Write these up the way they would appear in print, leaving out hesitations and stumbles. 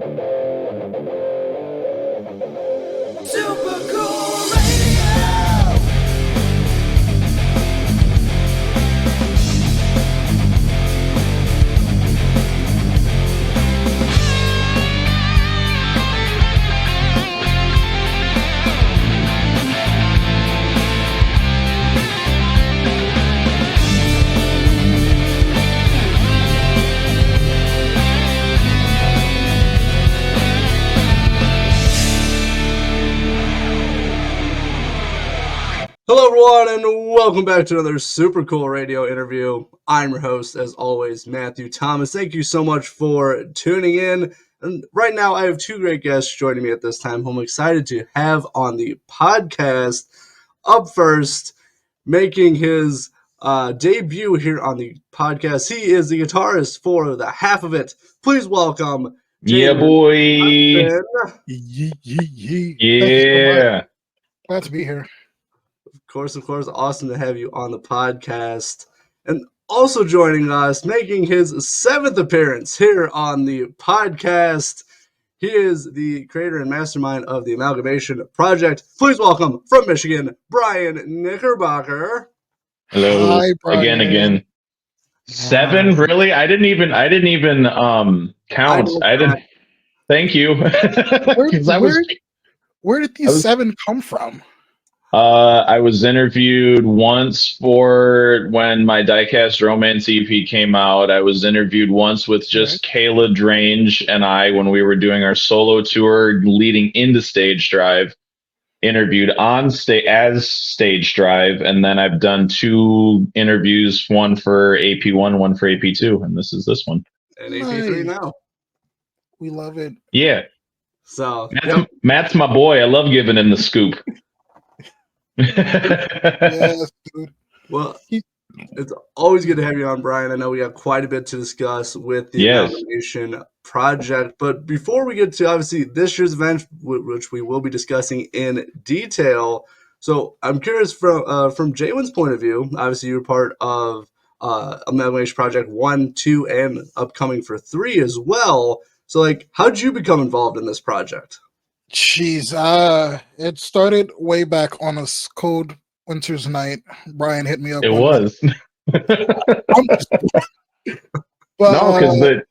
Super Cool Radio! Hello everyone and welcome back to another Super Cool Radio interview. I'm your host, as always, Matthew Thomas. Thank you so much for tuning in. And right now I have two great guests joining me at this time who I'm excited to have on the podcast. Up first, making his debut here on the podcast, he is the guitarist for the half of it. Please welcome Yeah, boy. Yeah. Glad to be here. Of course, awesome to have you on the podcast. And also joining us, making his 7th appearance here on the podcast, he is the creator and mastermind of the Amalgamation Project. Please welcome, from Michigan, Bryan Knickerbocker. Hello. Hi, Bryan. Again. 7, really? I didn't even count. I didn't. Thank you. Where did these 7 come from? I was interviewed once for when my Diecast Romance EP came out. I was interviewed once with just Kayla Drange and I when we were doing our solo tour leading into Stage Drive. Interviewed on as Stage Drive, and then I've done 2 interviews, one for AP1, one for AP2, and this is this one. And AP3 now. We love it. Yeah. So Matt's my boy. I love giving him the scoop. Yes, dude. Well, it's always good to have you on, Bryan. I know we got quite a bit to discuss with the Amalgamation Project, but before we get to, obviously, this year's event, which we will be discussing in detail, so I'm curious from Jaylyn's point of view. Obviously, you're part of Amalgamation Project 1, 2, and upcoming for 3 as well. So, how did you become involved in this project? Jeez, it started way back on a cold winter's night. Bryan hit me up. It was. But,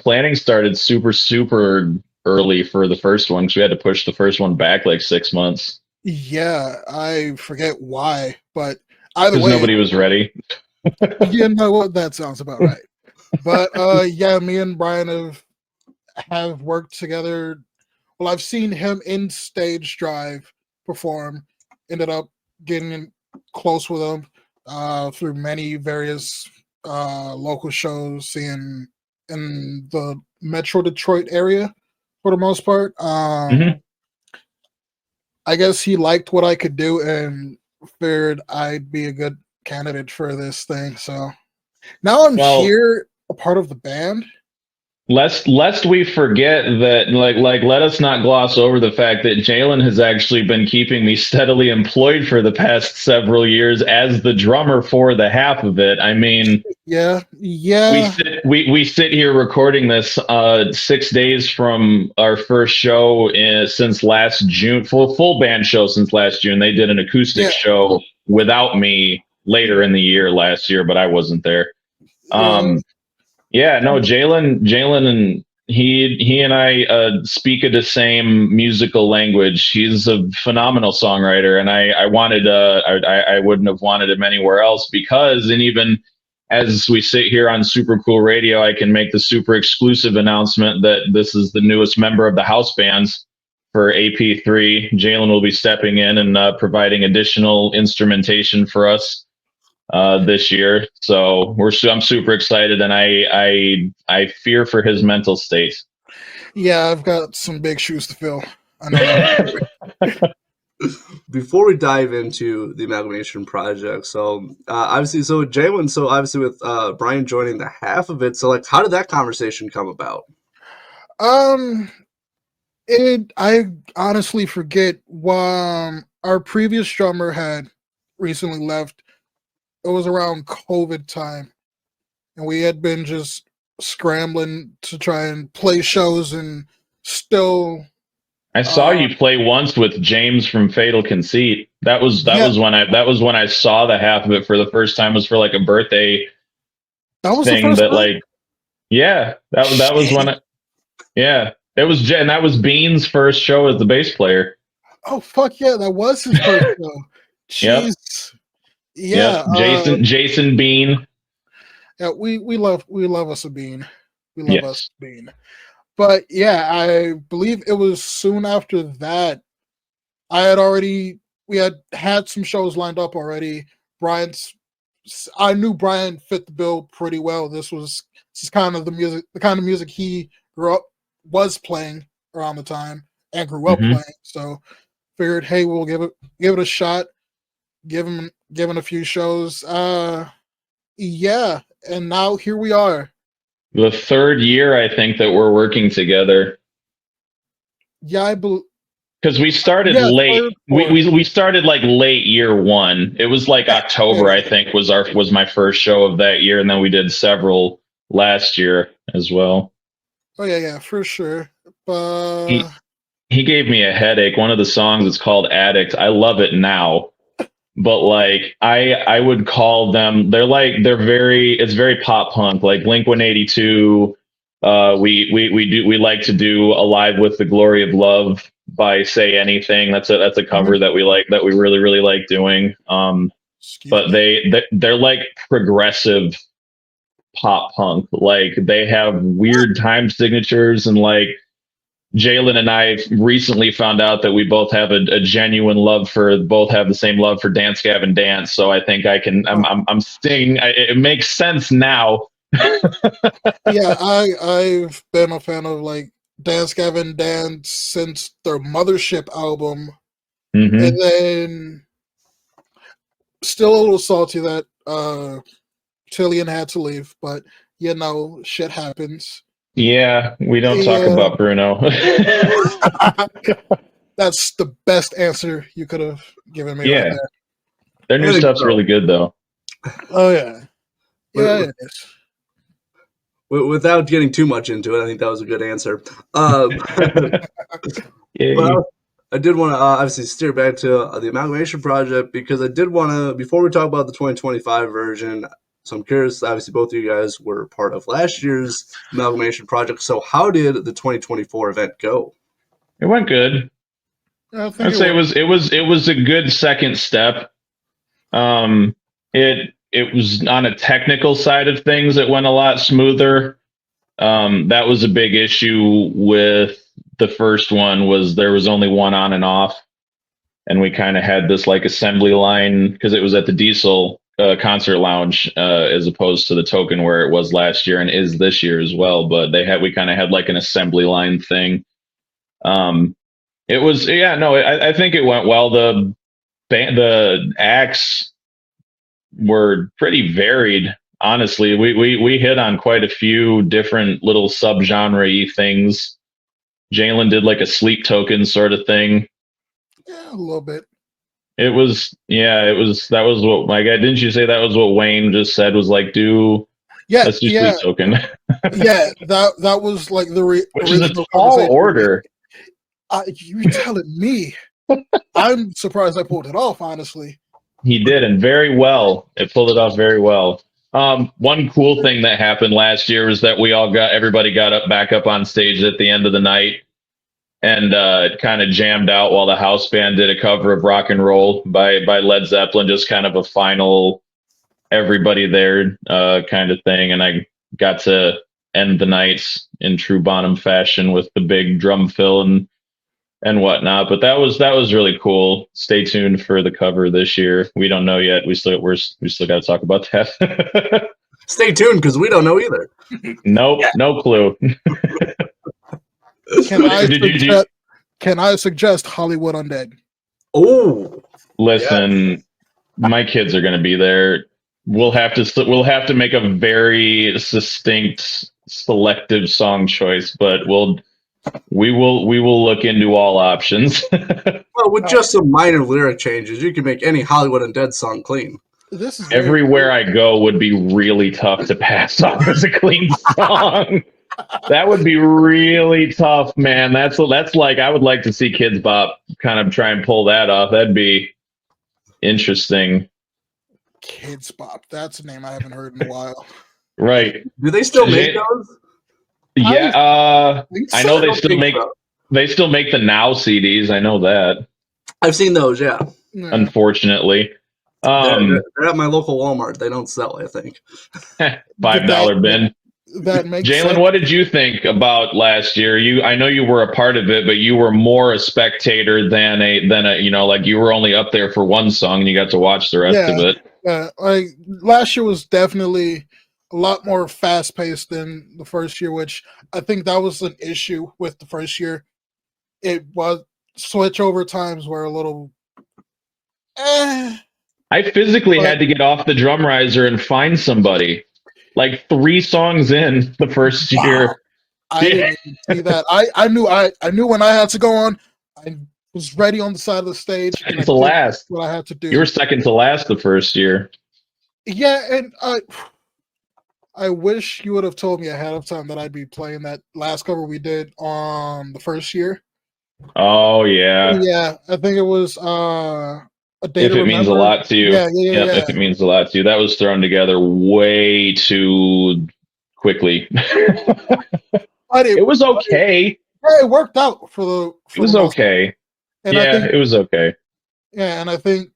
planning started super early for the first one because we had to push the first one back like 6 months. Yeah, I forget why, but either way, nobody was ready. You know what? That sounds about right. But me and Bryan have worked together. Well, I've seen him in Stage Drive perform. Ended up getting close with him through many various local shows in the Metro Detroit area for the most part. I guess he liked what I could do and figured I'd be a good candidate for this thing. So now I'm here, a part of the band. Lest we forget that, let us not gloss over the fact that Jaylyn has actually been keeping me steadily employed for the past several years as the drummer for the half of it. I mean, yeah. We sit here recording this 6 days from our first show since last June, full band show since last June. They did an acoustic show without me later in the year last year, but I wasn't there. Jaylyn and he and I speak the same musical language. He's a phenomenal songwriter, and I wouldn't have wanted him anywhere else because, and even as we sit here on Super Cool Radio, I can make the super exclusive announcement that this is the newest member of the house bands for AP3. Jaylyn will be stepping in and providing additional instrumentation for us this year, so I'm super excited, and I fear for his mental state. Yeah, I've got some big shoes to fill. I know. Before we dive into the Amalgamation Project, obviously with Bryan joining the half of it, so how did that conversation come about? I honestly forget. Our previous drummer had recently left. It was around COVID time, and we had been just scrambling to try and play shows and still. I saw you play once with James from Fatal Conceit. That was when I saw the half of it for the first time. It was for like a birthday That was thing the first that time? like that was when it was and that was Bean's first show as the bass player. Oh fuck yeah, that was his first show. Jeez. Yeah. Jason Bean. Yeah, we love us a Bean. We love us a Bean. But yeah, I believe it was soon after that. We had some shows lined up already. I knew Bryan fit the bill pretty well. This is kind of the kind of music he was playing around the time and grew up playing. So figured, hey, we'll give it a shot. Give him a few shows. Yeah, and now here we are. The third year, I think, that we're working together. Yeah, I believe. Because we started late. We started like late year one. It was like October, I think, was my first show of that year, and then we did several last year as well. Oh yeah, for sure. He gave me a headache. One of the songs is called Addict. I love it now. But like I would call them, it's very pop punk, like Blink-182. We like to do Alive with the Glory of Love by Say Anything. That's a cover that we really, really like doing. But they're like progressive pop punk. Like they have weird time signatures, and like Jaylyn and I recently found out that we both have a genuine both have the same love for Dance Gavin Dance. So I think I'm singing. It makes sense now. Yeah, I've been a fan of like Dance Gavin Dance since their Mothership album, and then still a little salty that Tillian had to leave, but shit happens. Yeah, we don't talk about Bruno. That's the best answer you could have given me. Yeah, right there. Their new stuff's really good though. Oh yeah, it is. Without getting too much into it, I think that was a good answer. But I did want to obviously steer back to the Amalgamation Project, because I did want to, before we talk about the 2025 version, so I'm curious, obviously both of you guys were part of last year's Amalgamation Project. So how did the 2024 event go? It went good. I'd say it was a good second step. It was on a technical side of things, it went a lot smoother. That was a big issue with the first one, was there was only one on and off, and we kind of had this like assembly line because it was at the Diesel concert lounge as opposed to the Token where it was last year and is this year as well. But we kind of had like an assembly line thing. It was I think it went well. The acts were pretty varied. Honestly, we hit on quite a few different little subgenre-y things. Jaylyn did like a Sleep Token sort of thing. Yeah, a little bit. That was what my guy, didn't you say that was what Wayne just said, was like, let's do Sleep Token. Yeah, that was like the which is a tall order. You telling me? I'm surprised I pulled it off, honestly. He did, and very well. It pulled it off very well. One cool thing that happened last year was that everybody got back up on stage at the end of the night and kind of jammed out while the house band did a cover of Rock and Roll by Led Zeppelin, just kind of a final everybody there kind of thing. And I got to end the night in true Bonham fashion with the big drum fill and whatnot. But that was really cool. Stay tuned for the cover this year. We don't know yet. We still got to talk about that. Stay tuned, because we don't know either. Nope, no clue. Can I suggest Hollywood Undead? Oh, listen, my kids are going to be there. We'll have to make a very succinct, selective song choice, but we will look into all options. Well, with just some minor lyric changes, you can make any Hollywood Undead song clean. Everywhere I go would be really tough to pass off as a clean song. That would be really tough, man. That's like I would like to see Kids Bop kind of try and pull that off. That'd be interesting. Kids Bop. That's a name I haven't heard in a while. Right. Do they still make those? Yeah, I know I don't think so. they still make the Now CDs. I know that. I've seen those, yeah. Unfortunately. They're at my local Walmart. They don't sell, I think. $5 bin. That makes Jaylyn, sense. what did you think about last year? I know you were a part of it, but you were more a spectator than a like you were only up there for one song and you got to watch the rest of it. Like last year was definitely a lot more fast paced than the first year, which I think that was an issue with the first year. It was switch over times were a little. I physically had to get off the drum riser and find somebody. Like 3 songs in the first year. I didn't even see that. I knew when I had to go on. I was ready on the side of the stage. Second to last. What I had to do. You were second to last the first year. Yeah, and I wish you would have told me ahead of time that I'd be playing that last cover we did on the first year. Oh yeah. Yeah, I think it was a day If to it means a remember. lot to you. Yeah. If it means a lot to you. That was thrown together way too quickly. It was okay. Yeah, it worked out for the. It was okay. And yeah, it was okay. Yeah, and I think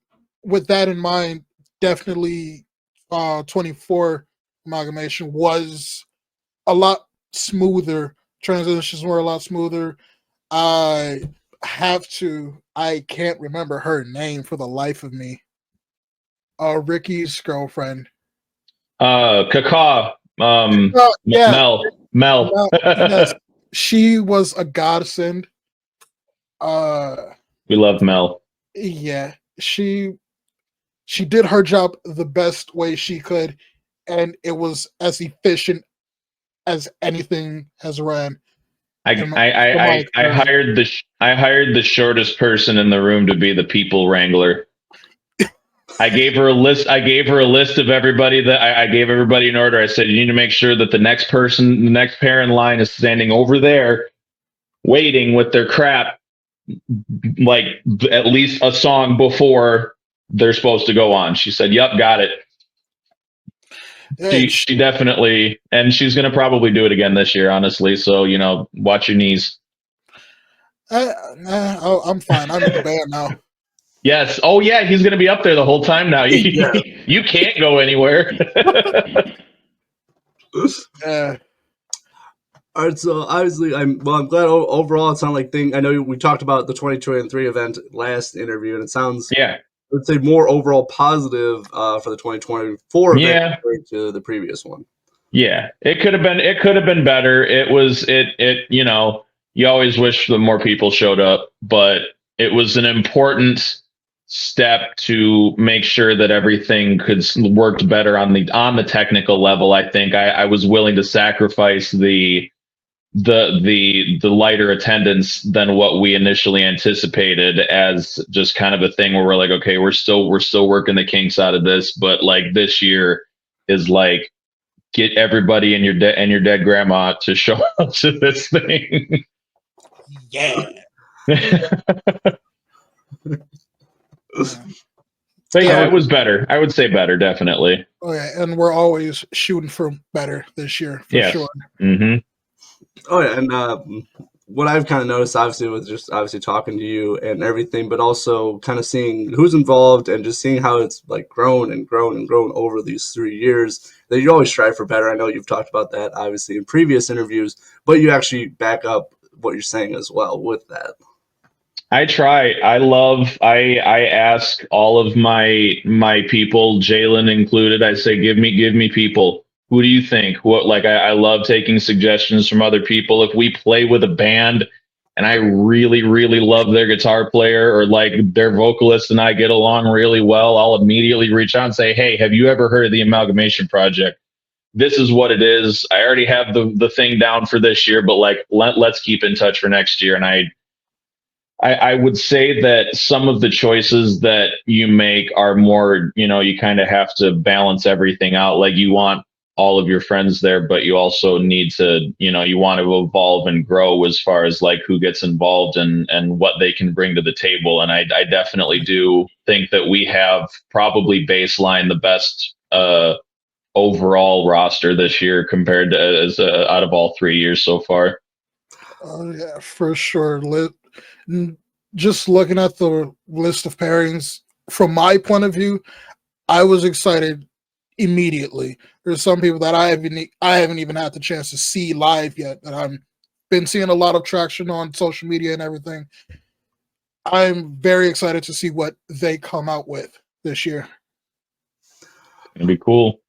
with that in mind, definitely 24 Amalgamation was a lot smoother. Transitions were a lot smoother. I can't remember her name for the life of me. Ricky's girlfriend. Kaka. Yeah. Mel. Yes, she was a godsend. We love Mel. Yeah, she did her job the best way she could, and it was as efficient as anything has ran. I hired the shortest person in the room to be the people wrangler. I gave her a list of everybody that I gave everybody an order. I said, you need to make sure that the next pair in line is standing over there waiting with their crap, like at least a song before they're supposed to go on. She said, yep, got it. She definitely, and she's going to probably do it again this year, honestly. So, watch your knees. I'm fine. I'm in the band now. Yes. Oh, yeah. He's going to be up there the whole time now. You can't go anywhere. All right. So obviously, I'm glad overall it sounded like I know we talked about the 2023 event last interview, and it sounds let's say more overall positive for the 2024 event compared to the previous one. Yeah, it could have been better. It was you always wish that more people showed up, but it was an important step to make sure that everything worked better on the technical level. I think I was willing to sacrifice the lighter attendance than what we initially anticipated, as just kind of a thing where we're like, okay, we're still working the kinks out of this, but like this year is like, get everybody and your dead grandma to show up to this thing. Yeah. But yeah, it was better. I would say better, definitely. Oh yeah, and we're always shooting for better this year, for sure. Mm-hmm. Oh yeah, and what I've kind of noticed, obviously, with just obviously talking to you and everything, but also kind of seeing who's involved and just seeing how it's like grown and grown and grown over these 3 years, that you always strive for better. I know you've talked about that, obviously, in previous interviews, but you actually back up what you're saying as well with that. I try. I ask all of my people, Jaylyn included, I say, give me people. Who do you think? I love taking suggestions from other people. If we play with a band and I really, really love their guitar player or like their vocalist and I get along really well, I'll immediately reach out and say, hey, have you ever heard of the Amalgamation Project? This is what it is. I already have the thing down for this year, but like let's keep in touch for next year. And I would say that some of the choices that you make are more, you kind of have to balance everything out. Like you want all of your friends there, but you also need to, you want to evolve and grow as far as like who gets involved and what they can bring to the table. And I definitely do think that we have probably baseline the best overall roster this year compared to out of all 3 years so far. Oh yeah, for sure. Just looking at the list of pairings, from my point of view, I was excited immediately. There's some people that I haven't even had the chance to see live yet, that I've been seeing a lot of traction on social media and everything. I'm very excited to see what they come out with this year. It'd be cool.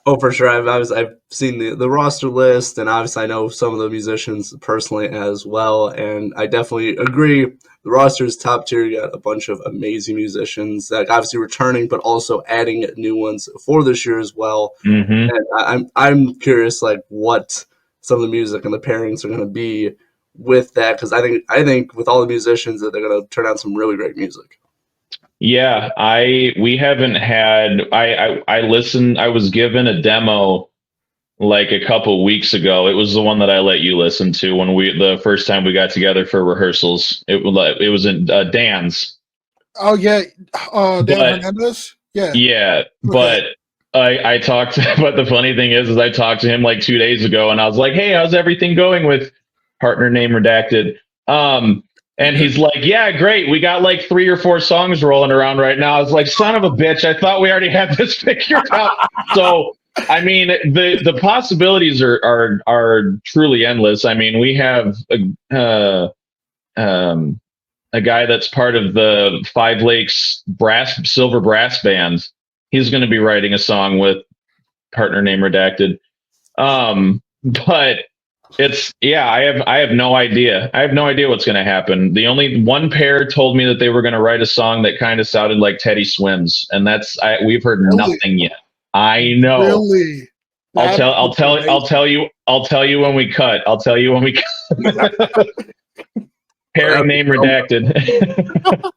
Oh, for sure. I've seen the roster list, and obviously I know some of the musicians personally as well, and I definitely agree. The roster is top tier. You got a bunch of amazing musicians that obviously returning, but also adding new ones for this year as well. Mm-hmm. And I'm curious, like, what some of the music and the pairings are going to be with that, because I think with all the musicians that they're going to turn out some really great music. Yeah, we haven't had. I listened. I was given a demo like a couple weeks ago. It was the one that I let you listen to when the first time we got together for rehearsals. It was in Dan's. Oh yeah, Dan Hernandez. Yeah. Yeah, Okay. but I talked. But the funny thing is I talked to him like 2 days ago, and I was like, "Hey, how's everything going with partner name redacted?" And he's like, "Yeah, great. We got like 3 or 4 songs rolling around right now." I was like, "Son of a bitch! I thought we already had this figured out." So, I mean, the possibilities are truly endless. I mean, we have a guy that's part of the Five Lakes silver brass band. He's going to be writing a song with partner name redacted. But I have no idea. I have no idea what's going to happen. The only one pair told me that they were going to write a song that kind of sounded like Teddy Swims, and we've heard nothing yet. I know. Really? I'll tell you when we cut. I'll tell you when we cut. Pairing name redacted.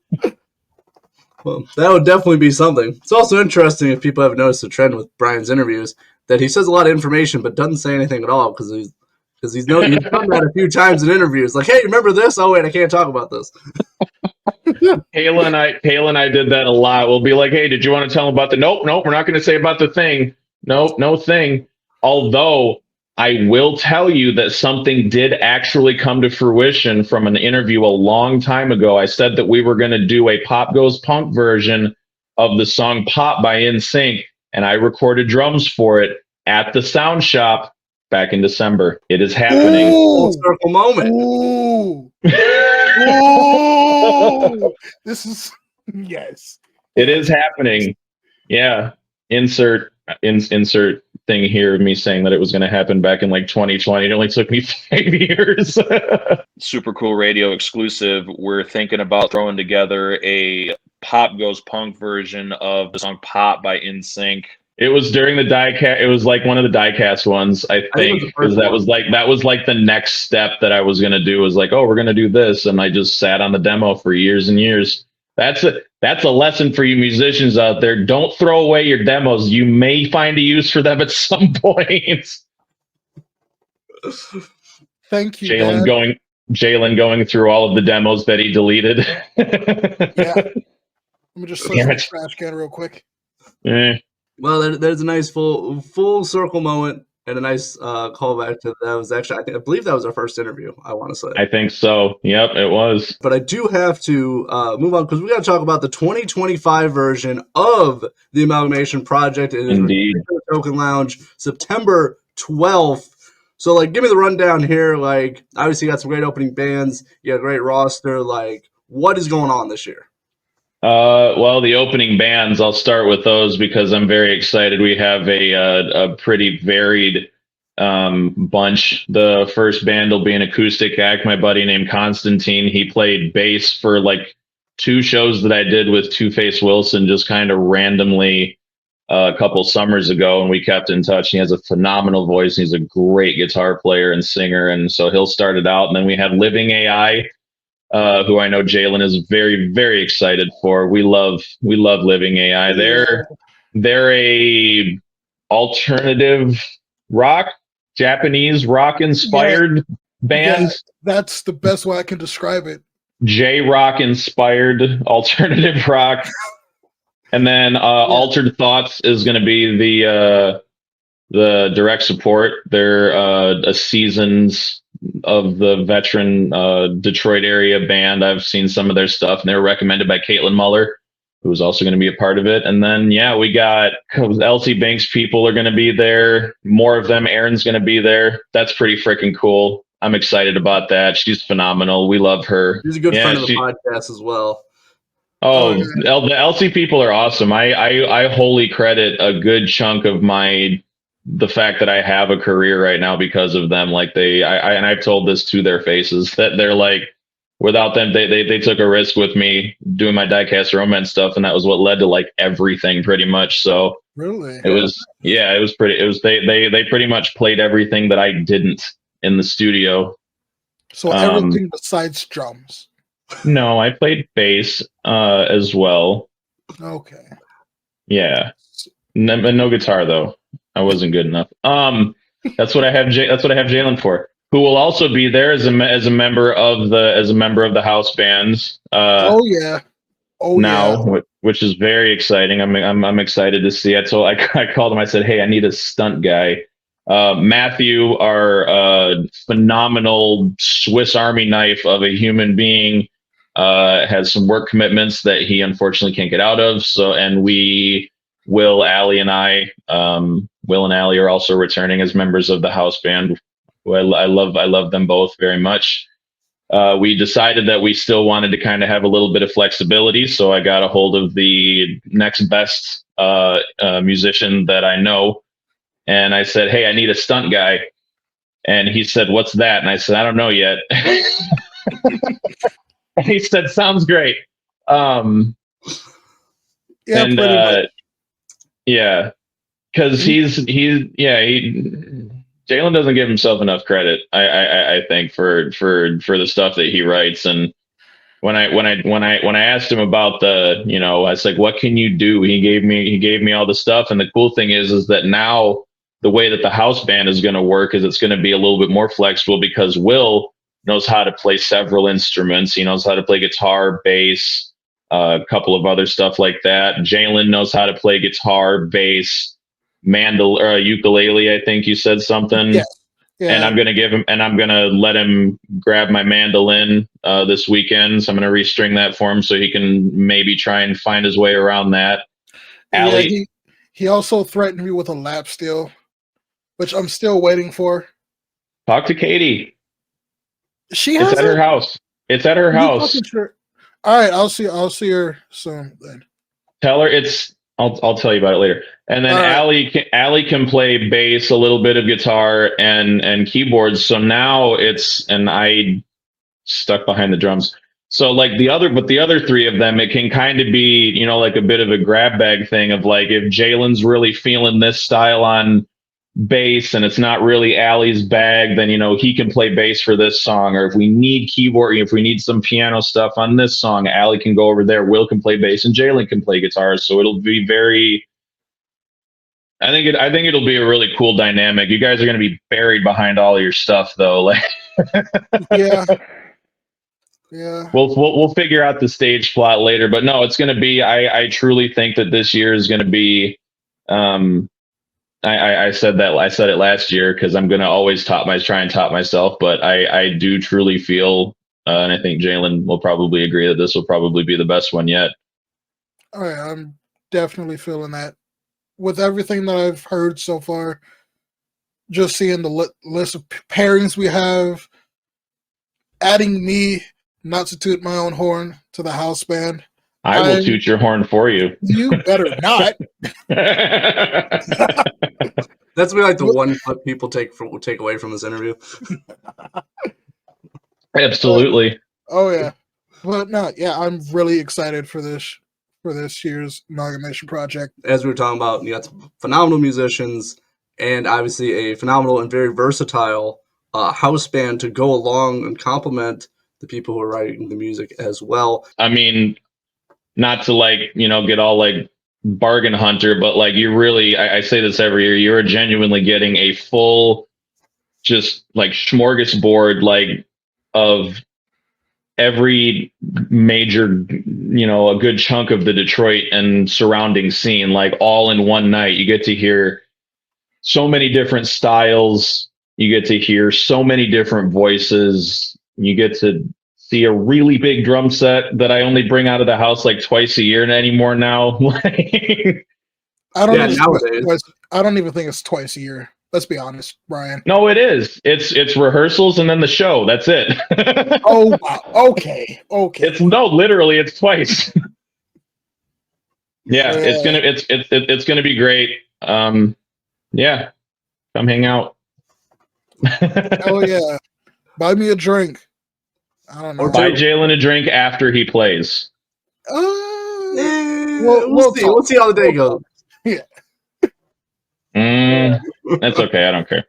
Well, that would definitely be something. It's also interesting if people have noticed a trend with Bryan's interviews that he says a lot of information but doesn't say anything at all because he's done that a few times in interviews. Like, hey, remember this? Oh wait, I can't talk about this. Kayla and I did that a lot. We'll be like, hey, did you want to tell him about the? Nope, we're not going to say about the thing. Nope, no thing. Although I will tell you that something did actually come to fruition from an interview a long time ago. I said that we were going to do a Pop Goes Punk version of the song Pop by NSYNC, and I recorded drums for it at the Sound Shop back in December. It is happening. Full circle moment. Ooh. Ooh. This is yes. It is happening. Yeah. Insert thing here of me saying that it was going to happen back in like 2020. It only took me 5 years. Super cool radio exclusive. We're thinking about throwing together a Pop Goes Punk version of the song Pop by NSYNC. It was during the diecast. It was like one of the diecast ones, I think, because that was like the next step that I was going to do. Was like, oh, we're going to do this, and I just sat on the demo for years and years. That's a lesson for you musicians out there. Don't throw away your demos. You may find a use for them at some point. Thank you, Jaylyn going through all of the demos that he deleted. Yeah. Let me just search the trash can real quick. Well, there's a nice full circle moment and a nice callback to that. Was actually, I believe that was our first interview, I want to say. I think so. Yep, it was. But I do have to move on because we got to talk about the 2025 version of the Amalgamation Project. It is Indeed. Token Lounge, September 12th. So, like, give me the rundown here. Like, obviously, you got some great opening bands. You got a great roster. Like, what is going on this year? Well, the opening bands, I'll start with those because I'm very excited. We have a pretty varied bunch. The first band will be an acoustic act. My buddy named Constantine, he played bass for like 2 shows that I did with Two-Face Wilson just kind of randomly a couple summers ago, and we kept in touch. He has a phenomenal voice. He's a great guitar player and singer, and so he'll start it out. And then we have Living AI, who I know Jaylyn is very, very excited for. We love Living AI. They're a alternative rock, Japanese rock inspired bands. Yeah, that's the best way I can describe it. J-rock inspired alternative rock. And then Altered Thoughts is going to be the direct support. They're a seasons of the veteran Detroit area band. I've seen some of their stuff, and they were recommended by Caitlin Muller, who was also going to be a part of it. And then, yeah, we got LC Banks people are going to be there. More of them. Erin's going to be there. That's pretty freaking cool. I'm excited about that. She's phenomenal. We love her. She's a good friend of the podcast as well. Oh, the LC people are awesome. I wholly credit a good chunk of the fact that I have a career right now because of them. Like and I've told this to their faces that they're like, without them, they took a risk with me doing my diecast romance stuff, and that was what led to like everything pretty much. So really, it was they pretty much played everything that I didn't in the studio. So everything besides drums. No, I played bass as well. Okay. Yeah, no guitar though. I wasn't good enough. That's what I have. That's what I have Jaylyn for, who will also be there as a member of the house bands. Which is very exciting. I'm excited to see. I called him. I said, hey, I need a stunt guy. Matthew, our phenomenal Swiss Army knife of a human being, has some work commitments that he unfortunately can't get out of. So, and Will, Allie, and Allie are also returning as members of the house band. I love them both very much. We decided that we still wanted to kind of have a little bit of flexibility, so I got a hold of the next best musician that I know, and I said, "Hey, I need a stunt guy," and he said, "What's that?" And I said, "I don't know yet." And he said, "Sounds great." Yeah, because Jaylyn doesn't give himself enough credit. I think for the stuff that he writes, and when I asked him about I was like, what can you do? He gave me all the stuff, and the cool thing is that now the way that the house band is going to work is it's going to be a little bit more flexible because Will knows how to play several instruments. He knows how to play guitar, bass, a couple of other stuff like that. Jaylyn knows how to play guitar, bass, ukulele. I think you said something. Yes. Yeah. And I'm gonna let him grab my mandolin this weekend. So I'm gonna restring that for him so he can maybe try and find his way around that. Allie, he also threatened me with a lap steel, which I'm still waiting for. Talk to Katie. It's at her house. It's at her house. Sure? All right, I'll see her soon then. Tell her I'll tell you about it later. And then right. Allie can play bass, a little bit of guitar, and keyboards. So now I stuck behind the drums. So like the other three of them, it can kind of be, like a bit of a grab bag thing of like, if Jaylyn's really feeling this style on bass and it's not really Allie's bag, then he can play bass for this song. Or if we need keyboard, if we need some piano stuff on this song, Allie can go over there, Will can play bass, and Jaylyn can play guitar. So it'll be very, I think it'll be a really cool dynamic. You guys are going to be buried behind all of your stuff though. Like yeah. We'll figure out the stage plot later, but no, it's going to be, I truly think that this year is going to be, I said it last year because I'm going to always try and top myself, but I do truly feel, and I think Jaylyn will probably agree that this will probably be the best one yet. Oh yeah, I'm definitely feeling that. With everything that I've heard so far, just seeing the list of pairings we have, adding me, not to toot my own horn, to the house band. I will toot your horn for you. You better not. That's like the one clip people take away from this interview. Absolutely. Oh yeah, but no, yeah, I'm really excited for this year's Amalgamation Project. As we were talking about, you got some phenomenal musicians and obviously a phenomenal and very versatile house band to go along and complement the people who are writing the music as well. I mean, not to get all like bargain hunter, but like you really, I say this every year, you're genuinely getting a full, just like smorgasbord, like of every major, a good chunk of the Detroit and surrounding scene, like all in one night. You get to hear so many different styles. You get to hear so many different voices. You get to see a really big drum set that I only bring out of the house like twice a year anymore now. I don't Yeah, even nowadays. I don't even think it's twice a year. Let's be honest, Brian. No, it is. It's rehearsals and then the show. That's it. Oh wow. Okay. It's no, literally, it's twice. Yeah, it's gonna be great. Yeah, come hang out. Oh yeah. Buy me a drink. I don't know. Or Buy two. Jaylyn a drink after he plays. We'll see. We'll see how the day goes. Yeah. That's okay. I don't care.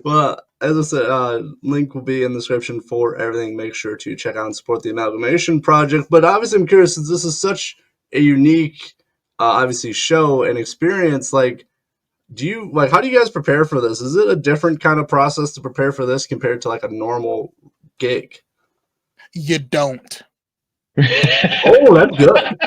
Well, as I said, link will be in the description for everything. Make sure to check out and support the Amalgamation Project. But obviously, I'm curious, since this is such a unique, obviously, show and experience, like, how do you guys prepare for this? Is it a different kind of process to prepare for this compared to like a normal gig? You don't. Oh, that's good.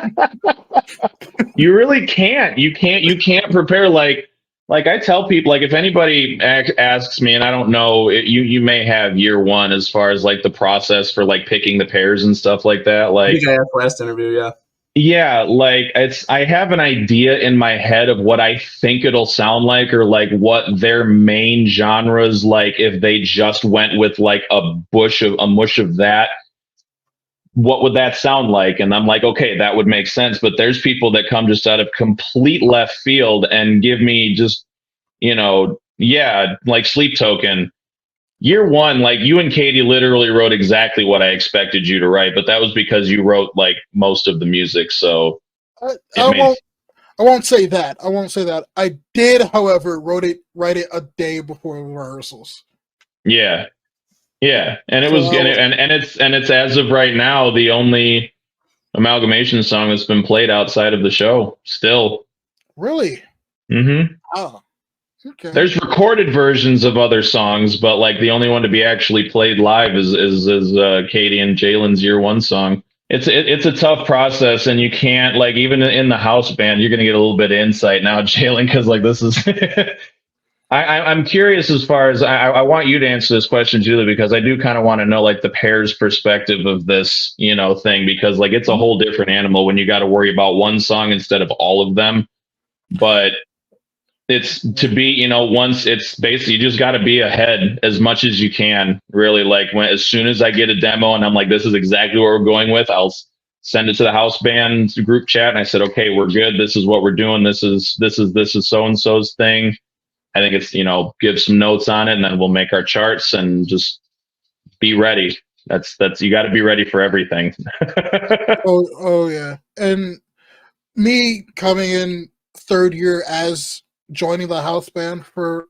You really can't. You can't prepare like I tell people, like if anybody asks me, and I don't know, you may have year one as far as like the process for like picking the pairs and stuff like that. I Like, think I asked last interview, yeah. yeah, like I have an idea in my head of what I think it'll sound like, or like what their main genres, like if they just went with like a mush of that, what would that sound like? And I'm like, okay, that would make sense. But there's people that come just out of complete left field and give me just, like Sleep Token. Year one, like you and Katie literally wrote exactly what I expected you to write, but that was because you wrote like most of the music. So I won't say that. I won't say that. I did, however, write it a day before rehearsals. Yeah. Yeah. And it So was I was- and it's as of right now the only Amalgamation song that's been played outside of the show still. Really? Mm-hmm. Oh. Okay. There's recorded versions of other songs, but like the only one to be actually played live is Katie and Jaylyn's year one song. It's a tough process, and you can't, like, even in the house band, you're gonna get a little bit of insight now, Jaylyn, because like this is. I'm curious as far as I want you to answer this question, Julie, because I do kind of want to know like the pair's perspective of this, thing, because like it's a whole different animal when you got to worry about one song instead of all of them. But it's to be, once it's basically you just got to be ahead as much as you can. Really, like as soon as I get a demo and I'm like, this is exactly what we're going with, I'll send it to the house band group chat, and I said, okay, we're good. This is what we're doing. This is so and so's thing. I think it's, give some notes on it, and then we'll make our charts and just be ready. That's you got to be ready for everything. Oh yeah. And me coming in third year as joining the house band for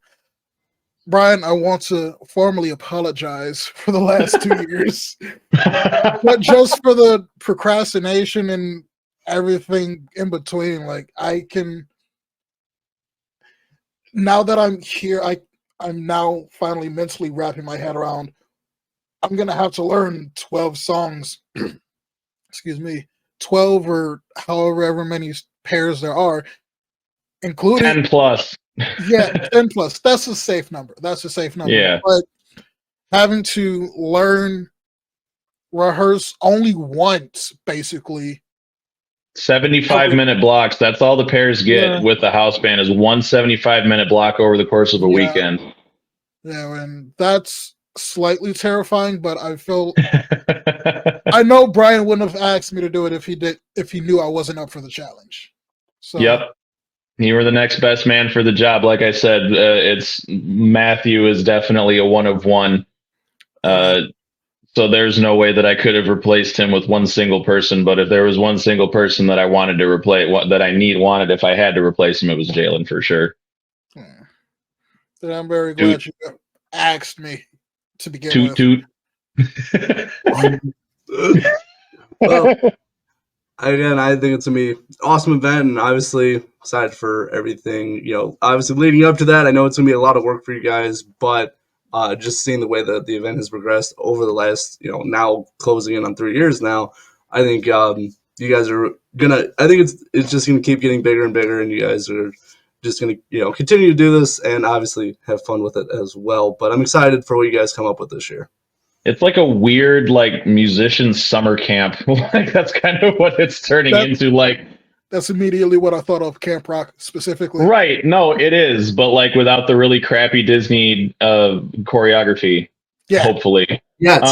Brian, I want to formally apologize for the last 2 years. But just for the procrastination and everything in between, like now that I'm here, I'm now finally mentally wrapping my head around I'm gonna have to learn 12 songs. Excuse me, 12 or however many pairs there are, including 10 plus. Yeah, 10 plus. That's a safe number. Yeah. But having to rehearse only once, basically. 75-minute blocks. That's all the pairs get with the house band is 1 75-minute block over the course of a weekend. Yeah, and that's slightly terrifying, but I feel I know Brian wouldn't have asked me to do it if he knew I wasn't up for the challenge. So Yep. You were the next best man for the job. Like I said, it's Matthew is definitely a one of one. So there's no way that I could have replaced him with one single person. But if there was one single person that I wanted to replace, if I had to replace him, it was Jaylyn for sure. Then I'm very glad you asked me to begin with. Toot. Well, again, I think it's gonna be an awesome event, and obviously excited for everything. Obviously leading up to that, I know it's gonna be a lot of work for you guys, but just seeing the way that the event has progressed over the last, now closing in on 3 years now, I think you guys are gonna. I think it's just gonna keep getting bigger and bigger, and you guys are just gonna continue to do this and obviously have fun with it as well. But I'm excited for what you guys come up with this year. It's like a weird musician summer camp. Like that's kind of what it's turning into. Like that's immediately what I thought of Camp Rock specifically. Right. No, it is, but without the really crappy Disney choreography. Yeah. Hopefully. Yes.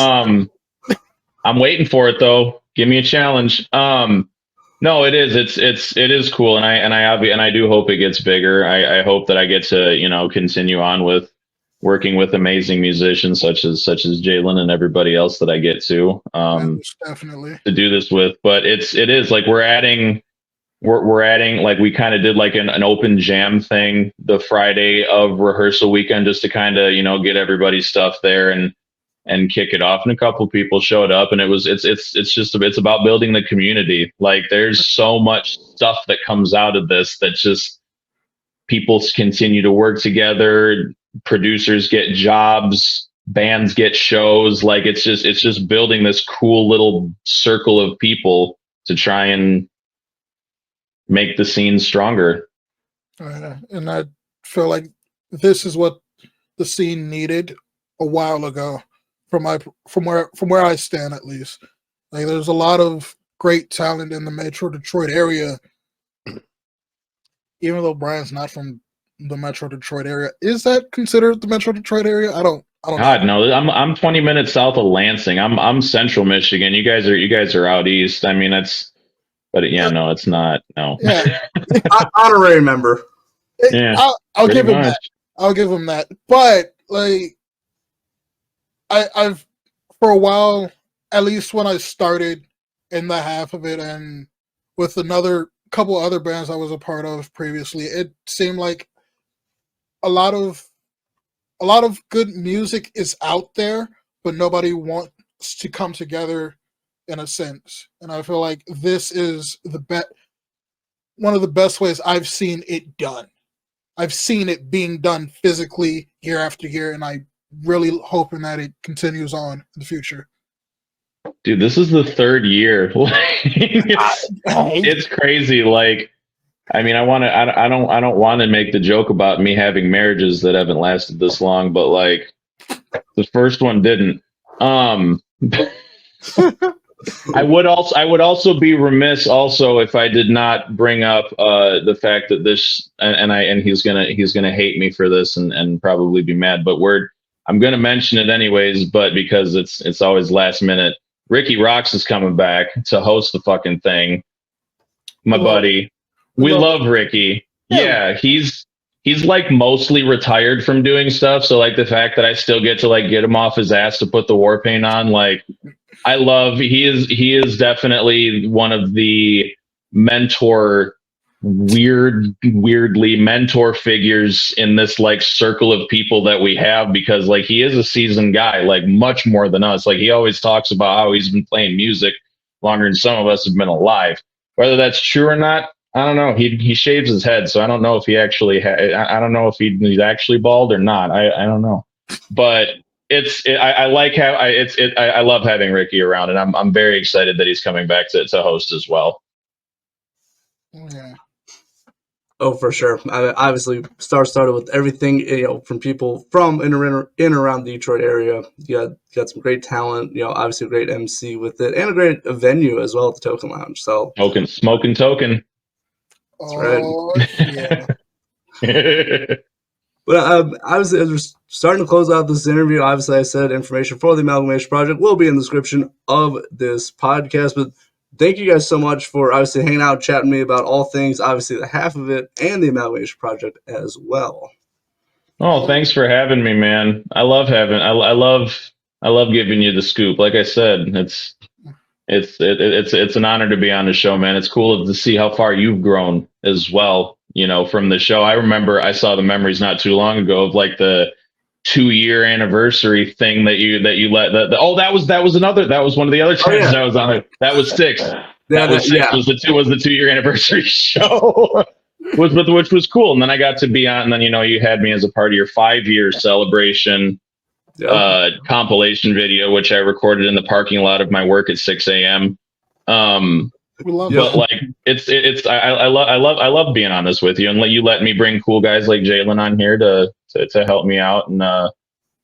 I'm waiting for it though. Give me a challenge. No, it is. It is cool, and I do hope it gets bigger. I hope that I get to continue on with working with amazing musicians such as Jaylyn and everybody else that I get to definitely to do this with. But it is like we're adding like we kind of did like an open jam thing the Friday of rehearsal weekend just to kind of get everybody's stuff there and kick it off, and a couple people showed up, and it's about building the community. Like there's so much stuff that comes out of this that just people continue to work together, producers get jobs, bands get shows. Like it's just building this cool little circle of people to try and make the scene stronger. And I feel like this is what the scene needed a while ago. From where I stand, at least, like there's a lot of great talent in the Metro Detroit area. Even though Bryan's not from the Metro Detroit area, is that considered the Metro Detroit area? I don't God, know. No. I'm 20 minutes south of Lansing. I'm Central Michigan. You guys are out east. I mean, but yeah, no, it's not. No. Yeah. Honorary member. Yeah. I'll give him that. I'll give him that. But like. I've for a while, at least when I started in the half of it, and with another couple other bands I was a part of previously, it seemed like a lot of good music is out there, but nobody wants to come together in a sense. And I feel like this is one of the best ways I've seen it done. I've seen it being done physically year after year, and I really hoping that it continues on in the future. Dude, this is the 3rd year. It's crazy. Like, I mean, I don't want to make the joke about me having marriages that haven't lasted this long, but like the first one didn't. I would also be remiss also if I did not bring up the fact that this and he's gonna hate me for this and probably be mad, but I'm gonna mention it anyways, but because it's always last minute. Ricky Rocks is coming back to host the fucking thing. My buddy. We love Ricky. Yeah, he's like mostly retired from doing stuff. So like the fact that I still get to like get him off his ass to put the war paint on, like he is definitely one of the weirdly mentor figures in this like circle of people that we have, because like he is a seasoned guy, like much more than us. Like he always talks about how he's been playing music longer than some of us have been alive. Whether that's true or not, I don't know. He shaves his head, so I don't know if he actually I don't know if he's actually bald or not. I don't know. But I like how I love having Ricky around, and I'm very excited that he's coming back to host as well. Yeah. Oh, for sure. Obviously, started with everything, from people from in and around the Detroit area. You got some great talent, obviously a great MC with it, and a great venue as well at the Token Lounge. So smoking token. That's right. Yeah. But obviously, as we're starting to close out this interview, obviously I said information for the Amalgamation Project will be in the description of this podcast. But thank you guys so much for obviously hanging out, chatting with me about all things, obviously the half of it and the Amalgamation Project as well. Oh, thanks for having me, man. I love giving you the scoop. Like I said, it's an honor to be on the show, man. It's cool to see how far you've grown as well, from the show. I remember I saw the memories not too long ago of like the 2-year anniversary thing that you let that was one of the other times I was on it. That was 6. That was the 2-year anniversary show, which was cool. And then I got to be on. And then you had me as a part of your 5-year celebration compilation video, which I recorded in the parking lot of my work at 6 a.m. We love but like I love being on this with you, and you let me bring cool guys like Jaylyn on here to help me out and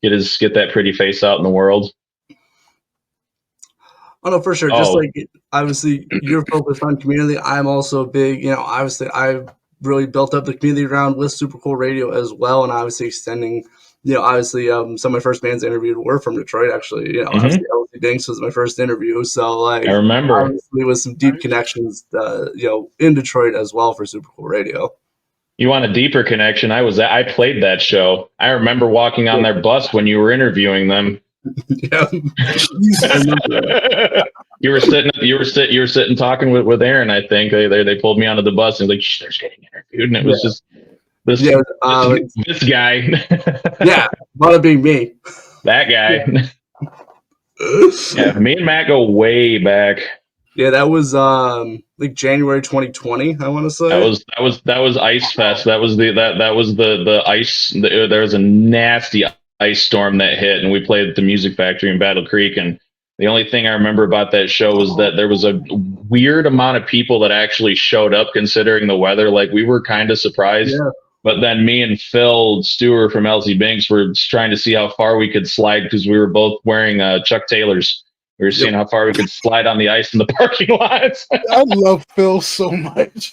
get that pretty face out in the world. Oh no, for sure. Just like obviously you're focused on community. I'm also big. Obviously I've really built up the community around with Super Cool Radio as well, and obviously extending. Obviously, some of my first bands I interviewed were from Detroit, actually. Obviously, LC Dinks was my first interview. So, like, I remember. Obviously, with some deep connections, in Detroit as well for Super Cool Radio. You want a deeper connection? I played that show. I remember walking on their bus when you were interviewing them. Yeah. You were sitting talking with Aaron, I think. They pulled me onto the bus and was like, "There's getting interviewed," and it was just. This guy. Yeah, want to be me. That guy. Yeah, me and Matt go way back. Yeah, that was like January 2020. I want to say that was Ice Fest. That was the ice. There was a nasty ice storm that hit, and we played at the Music Factory in Battle Creek. And the only thing I remember about that show was that there was a weird amount of people that actually showed up, considering the weather. Like, we were kind of surprised. Yeah. But then me and Phil Stewart from LC Binks were trying to see how far we could slide, because we were both wearing Chuck Taylors. We were seeing how far we could slide on the ice in the parking lots. I love Phil so much.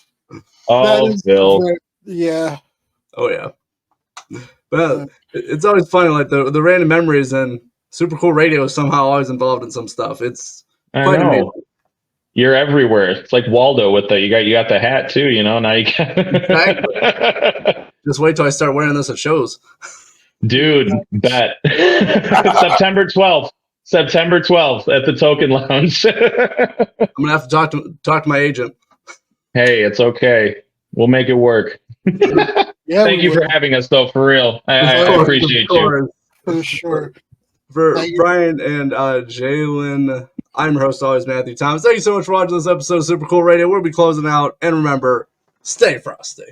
Oh, Phil. Yeah. Oh, yeah. But it's always funny, like the random memories, and Super Cool Radio is somehow always involved in some stuff. It's quite amazing. You're everywhere. It's like Waldo with you got the hat too, now you got exactly. Just wait till I start wearing this at shows. Dude, bet. September 12th at the Token Lounge. I'm gonna have to talk to my agent. Hey, it's okay. We'll make it work. Yeah, Thank you for having us, though, for real. I appreciate you. For sure. For Bryan and Jaylyn, I'm your host always, Matthew Thomas. Thank you so much for watching this episode of Super Cool Radio. We'll be closing out. And remember, stay frosty.